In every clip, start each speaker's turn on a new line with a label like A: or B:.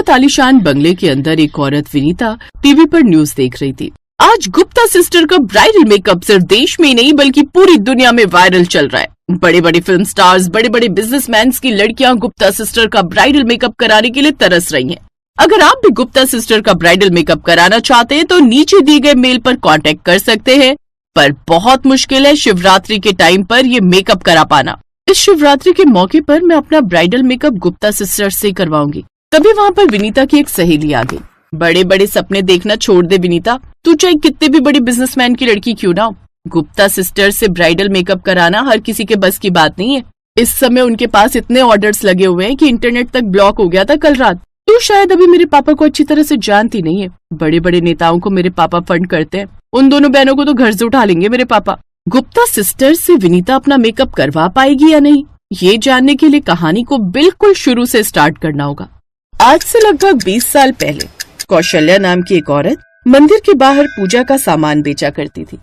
A: बहुत आलीशान बंगले के अंदर एक औरत विनीता टीवी पर न्यूज देख रही थी। आज गुप्ता सिस्टर का ब्राइडल मेकअप सिर्फ देश में ही नहीं बल्कि पूरी दुनिया में वायरल चल रहा है। बड़े बड़े फिल्म स्टार्स, बड़े बड़े बिजनेसमैन की लड़कियां गुप्ता सिस्टर का ब्राइडल मेकअप कराने के लिए तरस रही हैं। अगर आप भी गुप्ता सिस्टर का ब्राइडल मेकअप कराना चाहते हैं तो नीचे दिए गए मेल पर कांटेक्ट कर सकते हैं। पर बहुत मुश्किल है शिवरात्रि के टाइम पर ये मेकअप करा पाना। इस शिवरात्रि के मौके पर मैं अपना ब्राइडल मेकअप गुप्ता सिस्टर से करवाऊंगी। तभी वहाँ पर विनीता की एक सहेली आ गई। बड़े बड़े सपने देखना छोड़ दे विनीता, तू चाहे कितने भी बड़ी बिजनेसमैन की लड़की क्यों ना हो, गुप्ता सिस्टर से ब्राइडल मेकअप कराना हर किसी के बस की बात नहीं है। इस समय उनके पास इतने ऑर्डर्स लगे हुए हैं कि इंटरनेट तक ब्लॉक हो गया था कल रात। तू शायद अभी मेरे पापा को अच्छी तरह से जानती नहीं है। बड़े बड़े नेताओं को मेरे पापा फंड करते हैं, उन दोनों बहनों को तो घर से उठा लेंगे मेरे पापा। गुप्ता सिस्टर से विनीता अपना मेकअप करवा पाएगी या नहीं, ये जानने के लिए कहानी को बिल्कुल शुरू से स्टार्ट करना होगा। आज से लगभग 20 साल पहले कौशल्या नाम की एक औरत मंदिर के बाहर पूजा का सामान बेचा करती थी।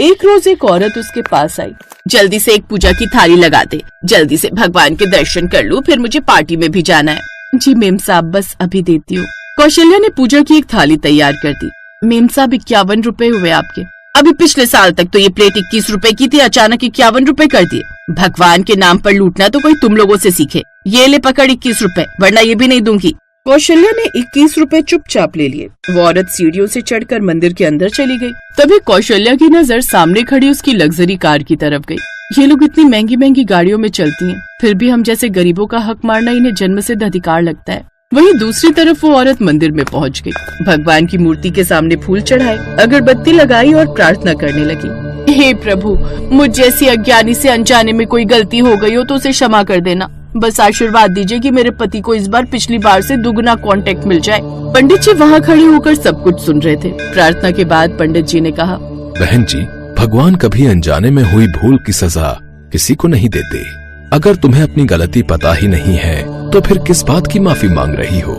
A: एक रोज एक औरत उसके पास आई। जल्दी से एक पूजा की थाली लगा दे, जल्दी से भगवान के दर्शन कर लूं, फिर मुझे पार्टी में भी जाना है। जी मेम साहब, बस अभी देती हूँ। कौशल्या ने पूजा की एक थाली तैयार कर दी। मेम साहब 51 रुपए हुए आपके। अभी पिछले साल तक तो ये प्लेट 21 रुपए की थी, अचानक 51 रुपए कर दिए। भगवान के नाम पर लूटना तो कोई तुम लोगों से सीखे। ये ले पकड़ 21 रुपए, वरना ये भी नहीं दूंगी। कौशल्या ने 21 रुपए चुपचाप ले लिए। वो औरत सीढ़ियों से चढ़कर मंदिर के अंदर चली गई। तभी कौशल्या की नजर सामने खड़ी उसकी लग्जरी कार की तरफ गई। ये लोग इतनी महंगी महंगी गाड़ियों में चलती हैं, फिर भी हम जैसे गरीबों का हक मारना इन्हें जन्मसिद्ध अधिकार लगता है। वहीं दूसरी तरफ वो औरत मंदिर में पहुंच गई। भगवान की मूर्ति के सामने फूल चढ़ाए, अगरबत्ती लगाई और प्रार्थना करने लगी। हे प्रभु, मुझ जैसी अज्ञानी से अनजाने में कोई गलती हो गई हो तो उसे क्षमा कर देना। बस आशीर्वाद दीजिए कि मेरे पति को इस बार पिछली बार से दुगना कांटेक्ट मिल जाए। पंडित जी वहाँ खड़े होकर सब कुछ सुन रहे थे। प्रार्थना के बाद पंडित जी ने कहा,
B: बहन जी, भगवान कभी अनजाने में हुई भूल की सजा किसी को नहीं देते। अगर तुम्हें अपनी गलती पता ही नहीं है तो फिर किस बात की माफी मांग रही हो।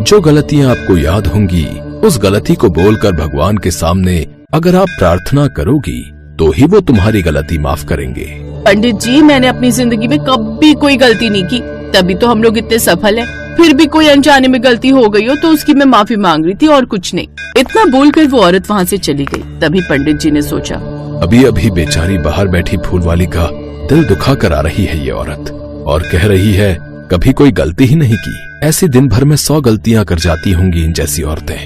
B: जो गलतियाँ आपको याद होंगी उस गलती को बोलकर भगवान के सामने अगर आप प्रार्थना करोगी तो ही वो तुम्हारी गलती माफ करेंगे।
A: पंडित जी, मैंने अपनी जिंदगी में कभी कोई गलती नहीं की, तभी तो हम लोग इतने सफल हैं। फिर भी कोई अनजाने में गलती हो गई हो तो उसकी मैं माफी मांग रही थी और कुछ नहीं। इतना बोलकर वो औरत वहाँ से चली गई। तभी पंडित जी ने सोचा,
B: अभी अभी बेचारी बाहर बैठी फूल वाली का दिल दुखा कर आ रही है ये औरत, और कह रही है कभी कोई गलती ही नहीं की। ऐसे दिन भर में 100 गलतियाँ कर जाती होंगी इन जैसी औरतें।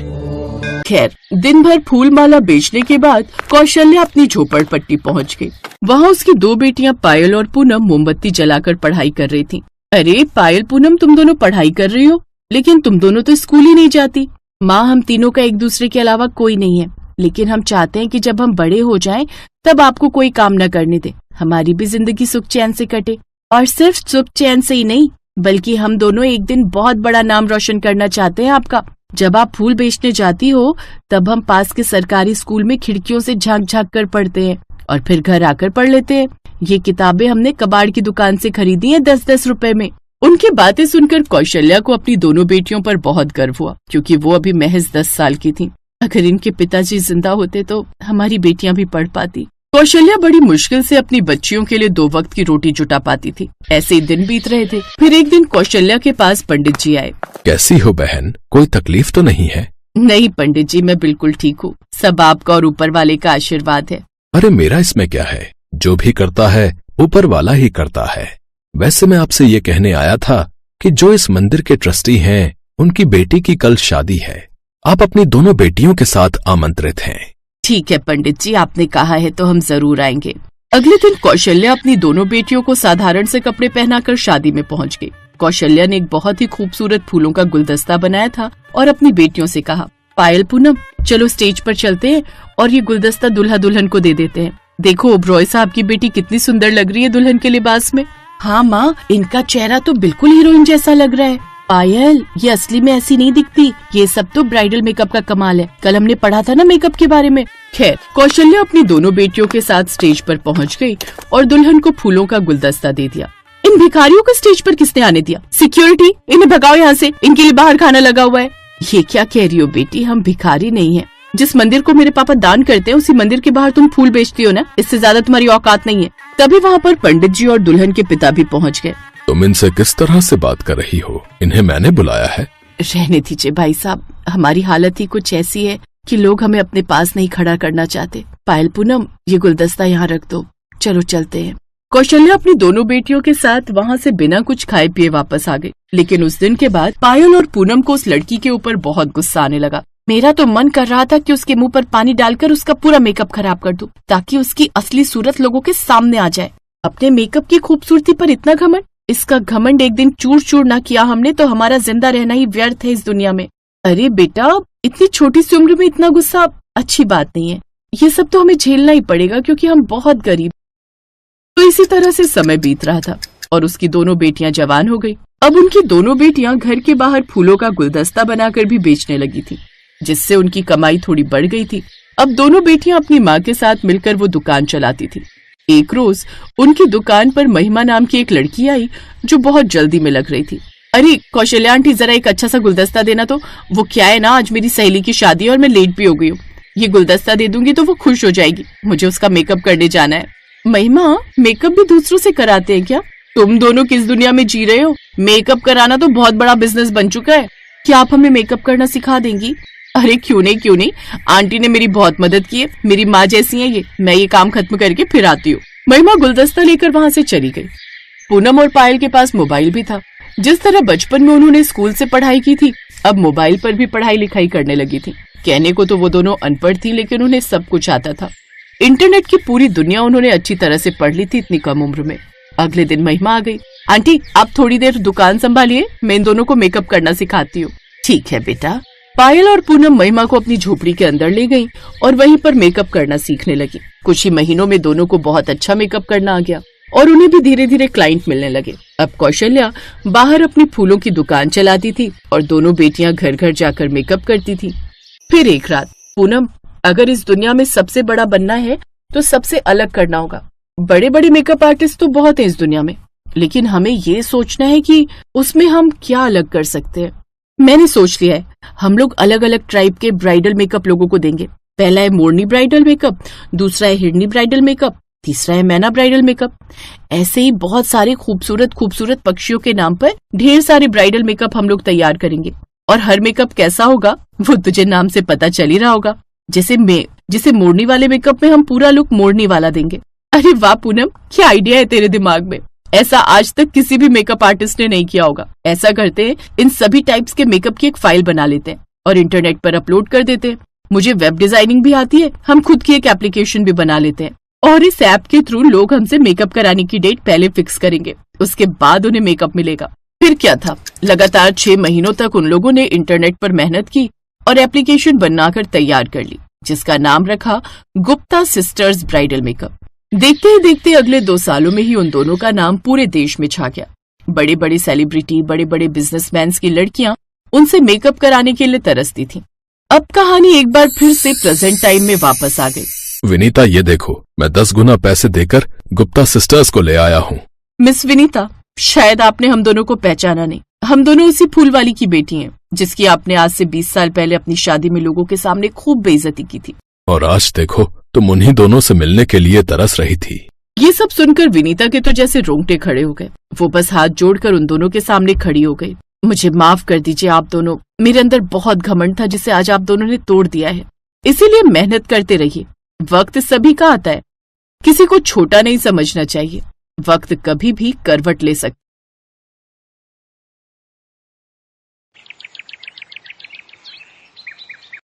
A: खैर, दिन भर फूल माला बेचने के बाद कौशल्या अपनी झोपड़पट्टी पहुंच गई। वहाँ उसकी 2 बेटियां पायल और पूनम मोमबत्ती जलाकर पढ़ाई कर रही थीं। अरे पायल, पूनम, तुम दोनों पढ़ाई कर रही हो, लेकिन तुम दोनों तो स्कूल ही नहीं जाती। माँ, हम तीनों का एक दूसरे के अलावा कोई नहीं है, लेकिन हम चाहते हैं कि जब हम बड़े हो जाएं तब आपको कोई काम न करने दे, हमारी भी जिंदगी सुख चैन से कटे। और सिर्फ सुख चैन से ही नहीं, बल्कि हम दोनों एक दिन बहुत बड़ा नाम रोशन करना चाहते हैं आपका। जब आप फूल बेचने जाती हो तब हम पास के सरकारी स्कूल में खिड़कियों से झांक झांक कर पढ़ते हैं और फिर घर आकर पढ़ लेते हैं। ये किताबें हमने कबाड़ की दुकान से खरीदी हैं 10-10 रुपए में। उनकी बातें सुनकर कौशल्या को अपनी दोनों बेटियों पर बहुत गर्व हुआ, क्योंकि वो अभी महज 10 साल की थीं। अगर इनके पिताजी जिंदा होते तो हमारी बेटियां भी पढ़ पाती। कौशल्या बड़ी मुश्किल से अपनी बच्चियों के लिए 2 वक्त की रोटी जुटा पाती थी। ऐसे ही दिन बीत रहे थे। फिर एक दिन कौशल्या के पास पंडित जी आए।
B: कैसी हो बहन, कोई तकलीफ तो नहीं है?
A: नहीं पंडित जी, मैं बिल्कुल ठीक हूँ। सब आपका और ऊपर वाले का आशीर्वाद है।
B: अरे मेरा इसमें क्या है, जो भी करता है ऊपर वाला ही करता है। वैसे मैं आपसे ये कहने आया था कि जो इस मंदिर के ट्रस्टी हैं उनकी बेटी की कल शादी है। आप अपनी दोनों बेटियों के साथ आमंत्रित हैं।
A: ठीक है पंडित जी, आपने कहा है तो हम जरूर आएंगे। अगले दिन कौशल्या अपनी दोनों बेटियों को साधारण से कपड़े पहनाकर शादी में पहुंच गई। कौशल्या ने एक बहुत ही खूबसूरत फूलों का गुलदस्ता बनाया था और अपनी बेटियों से कहा, पायल, पूनम, चलो स्टेज पर चलते हैं और ये गुलदस्ता दुल्हा दुल्हन को दे देते हैं। देखो ओबरॉय साहब की बेटी कितनी सुंदर लग रही है दुल्हन के लिबास में। हाँ माँ, इनका चेहरा तो बिल्कुल हीरोइन जैसा लग रहा है। पायल, ये असली में ऐसी नहीं दिखती, ये सब तो ब्राइडल मेकअप का कमाल है। कल हमने पढ़ा था ना मेकअप के बारे में। खैर, कौशल्या अपनी दोनों बेटियों के साथ स्टेज पर पहुंच गई और दुल्हन को फूलों का गुलदस्ता दे दिया। इन भिखारियों को स्टेज पर किसने आने दिया? सिक्योरिटी, इन्हें भगाओ यहाँ से, इनके लिए बाहर खाना लगा हुआ है। ये क्या कह रही हो बेटी, हम भिखारी नहीं है। जिस मंदिर को मेरे पापा दान करते हैं उसी मंदिर के बाहर तुम फूल बेचती हो ना, इससे ज्यादा तुम्हारी औकात नहीं है। तभी वहाँ पर पंडित जी और दुल्हन के पिता भी पहुँच गए।
B: तुम इनसे किस तरह से बात कर रही हो? इन्हें मैंने बुलाया है।
A: रहने दीजिए भाई साहब, हमारी हालत ही कुछ ऐसी है कि लोग हमें अपने पास नहीं खड़ा करना चाहते। पायल, पूनम, ये गुलदस्ता यहाँ रख दो, चलो चलते हैं। कौशल्या अपनी दोनों बेटियों के साथ वहाँ से बिना कुछ खाए पिए वापस आ गई। लेकिन उस दिन के बाद पायल और पूनम को उस लड़की के ऊपर बहुत गुस्सा आने लगा। मेरा तो मन कर रहा था कि उसके मुंह पर पानी डालकर उसका पूरा मेकअप खराब कर दूं, ताकि उसकी असली सूरत लोगों के सामने आ जाए। अपने मेकअप की खूबसूरती पर इतना घमंड, इसका घमंड एक दिन चूर चूर ना किया हमने तो हमारा जिंदा रहना ही व्यर्थ है इस दुनिया में। अरे बेटा, इतनी छोटी सी उम्र में इतना गुस्सा अच्छी बात नहीं है। ये सब तो हमें झेलना ही पड़ेगा क्योंकि हम बहुत गरीब। तो इसी तरह से समय बीत रहा था और उसकी दोनों बेटियां जवान हो गई। अब उनकी दोनों बेटियां घर के बाहर फूलों का गुलदस्ता बनाकर भी बेचने लगी थी, जिससे उनकी कमाई थोड़ी बढ़ गई थी। अब दोनों बेटियां अपनी माँ के साथ मिलकर वो दुकान चलाती थी। एक रोज उनकी दुकान पर महिमा नाम की एक लड़की आई जो बहुत जल्दी में लग रही थी। अरे कौशल्या आंटी, जरा एक अच्छा सा गुलदस्ता देना तो। वो क्या है ना, आज मेरी सहेली की शादी है और मैं लेट भी हो गई हूँ। ये गुलदस्ता दे दूंगी तो वो खुश हो जाएगी। मुझे उसका मेकअप करने जाना है। महिमा, मेकअप भी दूसरों से कराते हैं क्या? तुम दोनों किस दुनिया में जी रहे हो? मेकअप कराना तो बहुत बड़ा बिजनेस बन चुका है। क्या आप हमें मेकअप करना सिखा देंगी? अरे क्यों नहीं, आंटी ने मेरी बहुत मदद की है। मेरी माँ जैसी है ये। मैं ये काम खत्म करके फिर आती हूँ। महिमा गुलदस्ता लेकर वहाँ से चली गई। पूनम और पायल के पास मोबाइल भी था। जिस तरह बचपन में उन्होंने स्कूल से पढ़ाई की थी, अब मोबाइल पर भी पढ़ाई लिखाई करने लगी थी। कहने को तो वो दोनों अनपढ़ थी, लेकिन उन्हें सब कुछ आता था। इंटरनेट की पूरी दुनिया उन्होंने अच्छी तरह से पढ़ ली थी इतनी कम उम्र में। अगले दिन महिमा आ गई। आंटी, आप थोड़ी देर दुकान संभालिए, मैं इन दोनों को मेकअप करना सिखाती हूँ। ठीक है बेटा। पायल और पूनम महिमा को अपनी झोपड़ी के अंदर ले गई और वहीं पर मेकअप करना सीखने लगी। कुछ ही महीनों में दोनों को बहुत अच्छा मेकअप करना आ गया और उन्हें भी धीरे धीरे क्लाइंट मिलने लगे। अब कौशल्या बाहर अपनी फूलों की दुकान चलाती थी और दोनों बेटियां घर घर जाकर मेकअप करती थी। फिर एक रात, पूनम, अगर इस दुनिया में सबसे बड़ा बनना है तो सबसे अलग करना होगा। बड़े बड़े मेकअप आर्टिस्ट तो बहुत हैं इस दुनिया में, लेकिन हमें ये सोचना है कि उसमें हम क्या अलग कर सकते हैं। मैंने सोच लिया है, हम लोग अलग अलग टाइप के ब्राइडल मेकअप लोगों को देंगे। पहला है मोरनी ब्राइडल मेकअप, दूसरा है हिरनी ब्राइडल मेकअप, तीसरा है मैना ब्राइडल मेकअप। ऐसे ही बहुत सारे खूबसूरत खूबसूरत पक्षियों के नाम पर ढेर सारे ब्राइडल मेकअप हम लोग तैयार करेंगे। और हर मेकअप कैसा होगा वो तुझे नाम से पता चल ही रहा होगा। जैसे मोरनी वाले मेकअप में हम पूरा लुक मोरनी वाला देंगे। अरे वाह पूनम, क्या आइडिया है तेरे दिमाग में। ऐसा आज तक किसी भी मेकअप आर्टिस्ट ने नहीं किया होगा। ऐसा करते हैं, इन सभी टाइप्स के मेकअप की एक फाइल बना लेते हैं और इंटरनेट पर अपलोड कर देते हैं। मुझे वेब डिजाइनिंग भी आती है, हम खुद की एक एप्लीकेशन भी बना लेते हैं और इस ऐप के थ्रू लोग हमसे मेकअप कराने की डेट पहले फिक्स करेंगे, उसके बाद उन्हें मेकअप मिलेगा। फिर क्या था, लगातार 6 महीनों तक उन लोगों ने इंटरनेट पर मेहनत की और एप्लीकेशन बनाकर तैयार कर ली, जिसका नाम रखा गुप्ता सिस्टर्स ब्राइडल मेकअप। देखते ही देखते अगले 2 सालों में ही उन दोनों का नाम पूरे देश में छा गया। बड़े बड़े सेलिब्रिटी, बड़े बड़े बिजनेसमैन की लड़कियां उनसे मेकअप कराने के लिए तरसती थीं। अब कहानी एक बार फिर से प्रेजेंट टाइम में वापस आ गई।
B: विनीता, ये देखो, मैं 10 गुना पैसे देकर गुप्ता सिस्टर्स को ले आया हूँ।
A: मिस विनीता, शायद आपने हम दोनों को पहचाना नहीं। हम दोनों उसी फूल वाली की बेटी हैं, जिसकी आपने आज से 20 साल पहले अपनी शादी में लोगों के सामने खूब बेइज्जती की थी।
B: और आज देखो, तुम उन्हीं दोनों से मिलने के लिए तरस रही थी।
A: ये सब सुनकर विनीता के तो जैसे रोंगटे खड़े हो गए। वो बस हाथ जोड़कर उन दोनों के सामने खड़ी हो गई। मुझे माफ कर दीजिए आप दोनों, मेरे अंदर बहुत घमंड था जिसे आज आप दोनों ने तोड़ दिया है। इसीलिए मेहनत करते रहिए। वक्त सभी का आता है, किसी को छोटा नहीं समझना चाहिए। वक्त कभी भी करवट ले सकता।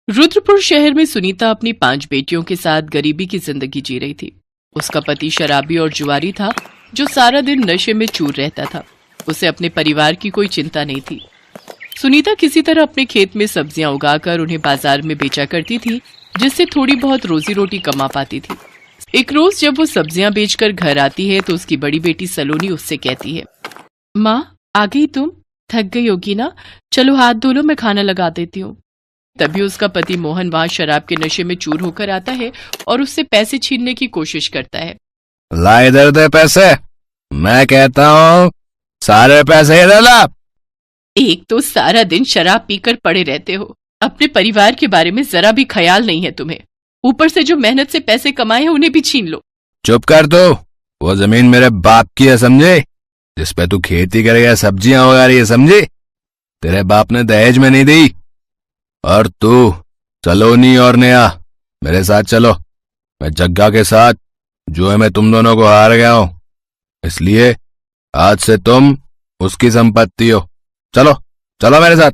A: रुद्रपुर शहर में सुनीता अपनी 5 बेटियों के साथ गरीबी की जिंदगी जी रही थी। उसका पति शराबी और जुआरी था जो सारा दिन नशे में चूर रहता था। उसे अपने परिवार की कोई चिंता नहीं थी। सुनीता किसी तरह अपने खेत में सब्जियां उगाकर उन्हें बाजार में बेचा करती थी, जिससे थोड़ी बहुत रोजी रोटी कमा पाती थी। एक रोज जब वो सब्जियां बेचकर घर आती है तो उसकी बड़ी बेटी सलोनी उससे कहती है, माँ, आ गई तुम? थक गई होगी ना, चलो हाथ धो लो, मैं खाना लगा देती हूँ। तभी उसका पति मोहन वहां शराब के नशे में चूर होकर आता है और उससे पैसे छीनने की कोशिश करता है।
C: ला इधर दे पैसे, मैं कहता हूँ सारे पैसे इधर ला।
A: एक तो सारा दिन शराब पीकर पड़े रहते हो, अपने परिवार के बारे में जरा भी ख्याल नहीं है तुम्हें। ऊपर से जो मेहनत से पैसे कमाए हैं उन्हें भी छीन लो।
C: चुप कर तू, वो जमीन मेरे बाप की है समझे, जिस पे तू खेती करेगा, सब्जियां उगा रही है समझी। तेरे बाप ने दहेज में नहीं दी। और तू सलोनी और नेहा मेरे साथ चलो। मैं जग्गा के साथ जुए में तुम दोनों को हार गया हूं, इसलिए आज से तुम उसकी संपत्ति हो। चलो चलो मेरे साथ।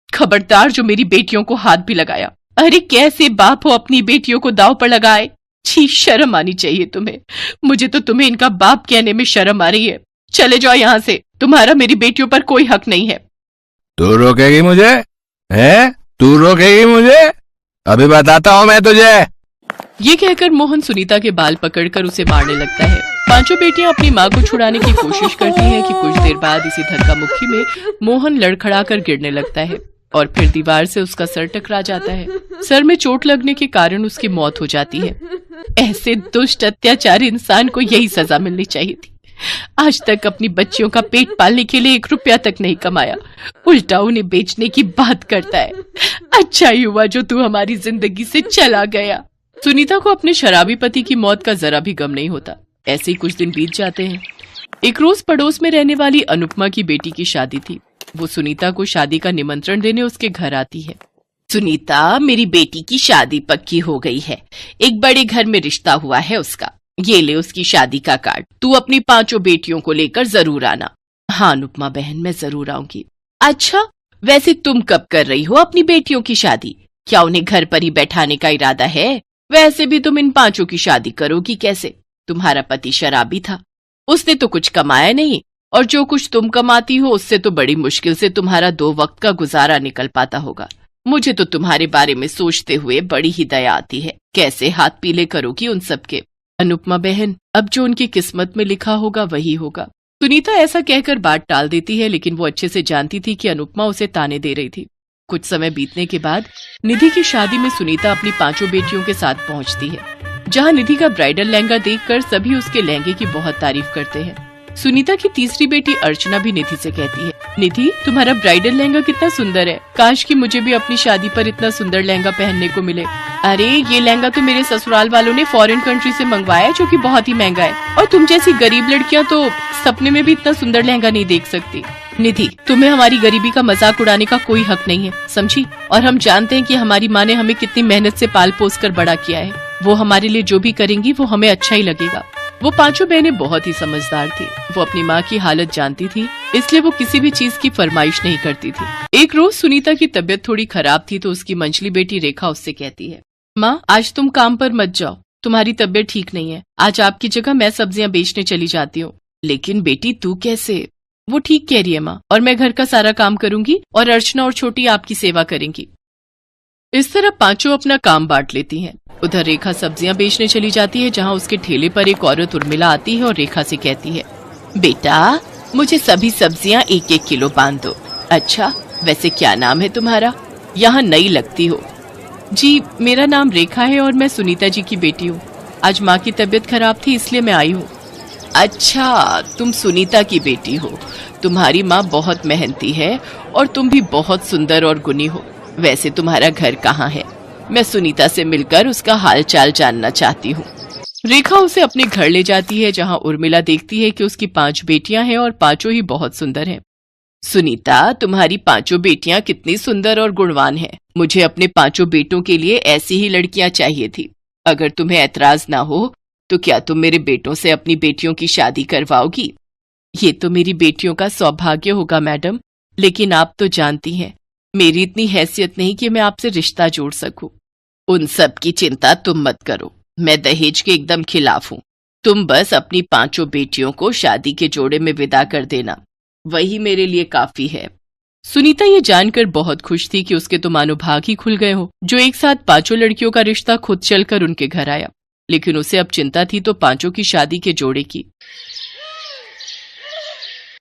A: खबरदार जो मेरी बेटियों को हाथ भी लगाया। अरे कैसे बाप हो अपनी बेटियों को दांव पर लगाए। छी, शर्म आनी चाहिए तुम्हें। मुझे तो तुम्हें इनका बाप कहने में शर्म आ रही है। चले जाओ यहाँ से, तुम्हारा मेरी बेटियों पर कोई हक नहीं है।
C: तू रोकेगी मुझे? है तू रोकेगी मुझे? अभी बताता हूं मैं तुझे।
A: ये कहकर मोहन सुनीता के बाल पकड़कर उसे मारने लगता है। पांचों बेटियां अपनी माँ को छुड़ाने की कोशिश करती हैं कि कुछ देर बाद इसी धक्का मुक्की में मोहन लड़खड़ाकर गिरने लगता है और फिर दीवार से उसका सर टकरा जाता है। सर में चोट लगने के कारण उसकी मौत हो जाती है। ऐसे दुष्ट अत्याचारी इंसान को यही सजा मिलनी चाहिए थी। आज तक अपनी बच्चियों का पेट पालने के लिए 1 रुपया तक नहीं कमाया, उल्टा उन्हें बेचने की बात करता है। अच्छा ही हुआ जो तू हमारी जिंदगी से चला गया। सुनीता को अपने शराबी पति की मौत का जरा भी गम नहीं होता। ऐसे ही कुछ दिन बीत जाते हैं। एक रोज पड़ोस में रहने वाली अनुपमा की बेटी की शादी थी। वो सुनीता को शादी का निमंत्रण देने उसके घर आती है। सुनीता, मेरी बेटी की शादी पक्की हो गई है। एक बड़े घर में रिश्ता हुआ है उसका। ये ले उसकी शादी का कार्ड। तू अपनी 5 बेटियों को लेकर जरूर आना। हाँ अनुपमा बहन, मैं जरूर आऊंगी। अच्छा, वैसे तुम कब कर रही हो अपनी बेटियों की शादी? क्या उन्हें घर पर ही बैठाने का इरादा है? वैसे भी तुम इन 5 की शादी करोगी कैसे? तुम्हारा पति शराबी था, उसने तो कुछ कमाया नहीं, और जो कुछ तुम कमाती हो उससे तो बड़ी मुश्किल से तुम्हारा 2 वक्त का गुजारा निकल पाता होगा। मुझे तो तुम्हारे बारे में सोचते हुए बड़ी ही दया आती है। कैसे हाथ पीले करोगी उन सबके। अनुपमा बहन, अब जो उनकी किस्मत में लिखा होगा वही होगा। सुनीता ऐसा कहकर बात टाल देती है, लेकिन वो अच्छे से जानती थी कि अनुपमा उसे ताने दे रही थी। कुछ समय बीतने के बाद निधि की शादी में सुनीता अपनी 5 बेटियों के साथ पहुंचती है, जहां निधि का ब्राइडल लहंगा देखकर सभी उसके लहंगे की बहुत तारीफ करते हैं। सुनीता की तीसरी बेटी अर्चना भी निधि से कहती है, निधि तुम्हारा ब्राइडल लहंगा कितना सुंदर है। काश कि मुझे भी अपनी शादी पर इतना सुंदर लहंगा पहनने को मिले। अरे ये लहंगा तो मेरे ससुराल वालों ने फॉरेन कंट्री से मंगवाया है, जो कि बहुत ही महंगा है, और तुम जैसी गरीब लड़कियां तो सपने में भी इतना सुंदर लहंगा नहीं देख सकती। निधि, तुम्हें हमारी गरीबी का मजाक उड़ाने का कोई हक नहीं है, समझी? और हम जानते हैं कि हमारी माँ ने हमें कितनी मेहनत से पाल पोस कर बड़ा किया है। वो हमारे लिए जो भी करेंगी वो हमें अच्छा ही लगेगा। वो 5 बहनें बहुत ही समझदार थी। वो अपनी माँ की हालत जानती थी, इसलिए वो किसी भी चीज की फरमाइश नहीं करती थी। एक रोज सुनीता की तबीयत थोड़ी खराब थी तो उसकी मंझली बेटी रेखा उससे कहती है, माँ आज तुम काम पर मत जाओ, तुम्हारी तबीयत ठीक नहीं है। आज आपकी जगह मैं सब्जियां बेचने चली जाती हूँ। लेकिन बेटी तू कैसे? वो ठीक कह रही है माँ, और मैं घर का सारा काम करूंगी और अर्चना और छोटी आपकी सेवा करेंगी। इस तरह 5 अपना काम बांट लेती हैं। उधर रेखा सब्जियां बेचने चली जाती है, जहां उसके ठेले पर एक औरत उर्मिला आती है और रेखा से कहती है, बेटा मुझे सभी सब्जियां 1-1 किलो बांध दो। अच्छा, वैसे क्या नाम है तुम्हारा? यहाँ नई लगती हो। जी मेरा नाम रेखा है और मैं सुनीता जी की बेटी हूँ। आज माँ की तबीयत खराब थी इसलिए मैं आई हूँ। अच्छा, तुम सुनीता की बेटी हो। तुम्हारी माँ बहुत मेहनती है और तुम भी बहुत सुंदर और गुणी हो। वैसे तुम्हारा घर कहाँ है? मैं सुनीता से मिलकर उसका हालचाल जानना चाहती हूँ। रेखा उसे अपने घर ले जाती है, जहाँ उर्मिला देखती है कि उसकी 5 बेटियां हैं और 5 ही बहुत सुंदर हैं। सुनीता, तुम्हारी 5 बेटियां कितनी सुंदर और गुणवान हैं। मुझे अपने 5 बेटों के लिए ऐसी ही लड़कियां चाहिए थी। अगर तुम्हें ऐतराज ना हो तो क्या तुम मेरे बेटों से अपनी बेटियों की शादी करवाओगी? ये तो मेरी बेटियों का सौभाग्य होगा मैडम, लेकिन आप तो जानती हैं मेरी इतनी हैसियत नहीं कि मैं आपसे रिश्ता जोड़ सकूं। उन सब की चिंता तुम मत करो, मैं दहेज के एकदम खिलाफ हूँ। तुम बस अपनी 5 बेटियों को शादी के जोड़े में विदा कर देना, वही मेरे लिए काफी है। सुनीता ये जानकर बहुत खुश थी कि उसके तो मानो भाग ही खुल गए हो, जो एक साथ 5 लड़कियों का रिश्ता खुद चलकर उनके घर आया। लेकिन उसे अब चिंता थी तो 5 की शादी के जोड़े की।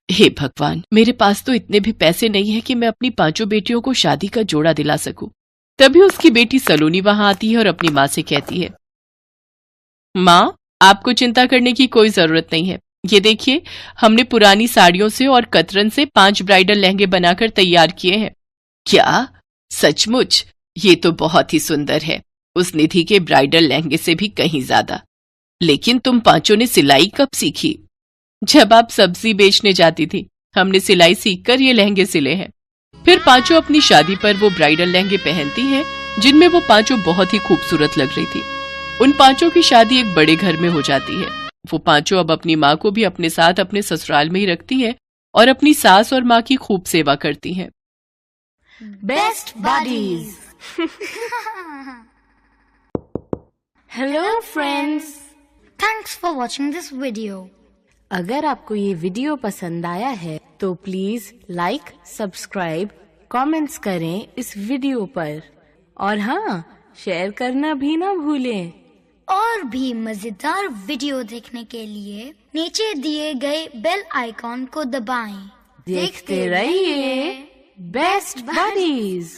A: हे भगवान, मेरे पास तो इतने भी पैसे नहीं है कि मैं अपनी 5 बेटियों को शादी का जोड़ा दिला सकूं। तभी उसकी बेटी सलोनी वहां आती है और अपनी माँ से कहती है, माँ आपको चिंता करने की कोई जरूरत नहीं है। ये देखिए, हमने पुरानी साड़ियों से और कतरन से 5 ब्राइडल लहंगे बनाकर तैयार किए हैं। क्या सचमुच? ये तो बहुत ही सुंदर है, उस निधि के ब्राइडल लहंगे से भी कहीं ज्यादा। लेकिन तुम 5 ने सिलाई कब सीखी? जब आप सब्जी बेचने जाती थी, हमने सिलाई सीखकर ये लहंगे सिले हैं। फिर पांचों अपनी शादी पर वो ब्राइडल लहंगे पहनती हैं, जिनमें वो पांचों बहुत ही खूबसूरत लग रही थी। उन पांचों की शादी एक बड़े घर में हो जाती है। वो पांचों अब अपनी माँ को भी अपने साथ अपने ससुराल में ही रखती हैं और अपनी सास और माँ की खूब सेवा करती हैं।
D: Best buddies. Hello friends,
E: Thanks for watching this video.
D: अगर आपको ये वीडियो पसंद आया है तो प्लीज लाइक, सब्सक्राइब, कमेंट्स करें इस वीडियो पर और हाँ, शेयर करना भी ना भूलें।
E: और भी मजेदार वीडियो देखने के लिए नीचे दिए गए बेल आइकॉन को दबाएं।
D: देखते रहिए बेस्ट बडीज।